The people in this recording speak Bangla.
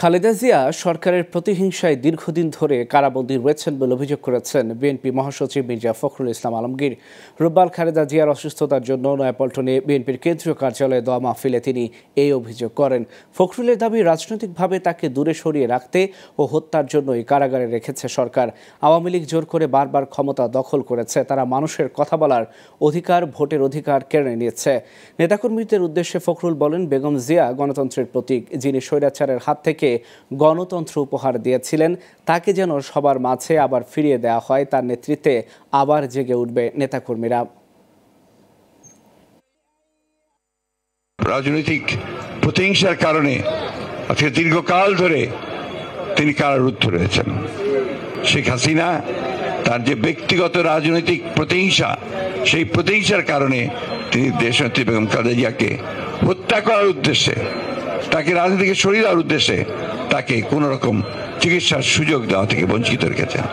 খালেদা জিয়া সরকারের প্রতিহিংসায় দীর্ঘদিন ধরে কারাবন্দী রয়েছেন বলে অভিযোগ করেছেন বিএনপি মহাসচিব মির্জা ফখরুল ইসলাম আলমগীর। রোববার খালেদা জিয়ার অসুস্থতার জন্য নয়াপল্টনে বিএনপির কেন্দ্রীয় কার্যালয়ে দোয়া মাহফিলে তিনি এই অভিযোগ করেন। ফখরুলের দাবি, রাজনৈতিকভাবে তাকে দূরে সরিয়ে রাখতে ও হত্যার জন্যই কারাগারে রেখেছে সরকার। আওয়ামী লীগ জোর করে বারবার ক্ষমতা দখল করেছে, তারা মানুষের কথা বলার অধিকার, ভোটের অধিকার কেড়ে নিয়েছে। নেতাকর্মীদের উদ্দেশ্যে ফখরুল বলেন, বেগম জিয়া গণতন্ত্রের প্রতীক, যিনি স্বৈরাচারের হাত থেকে গণতন্ত্র উপহার দিয়েছিলেন, তাকে যেন সবার মাঝে আবার ফিরিয়ে দেওয়া হয়। তার নেতৃত্বে আবার জেগে উঠবে নেতাকর্মীরা। রাজনৈতিক প্রতিহিংসার কারণে আজকে দীর্ঘকাল ধরে তিনি কারারুদ্ধ রয়েছেন। শেখ হাসিনা তার যে ব্যক্তিগত রাজনৈতিক প্রতিহিংসা, সেই প্রতিহিংসার কারণে তিনি দেশনেত্রী বেগম খালেদা জিয়াকে হত্যা করার উদ্দেশ্যে, তাকে রাজনীতি থেকে সরিয়ে দেওয়ার উদ্দেশ্যে তাকে কোন রকম চিকিৎসার সুযোগ দেওয়া থেকে বঞ্চিত রেখেছেন।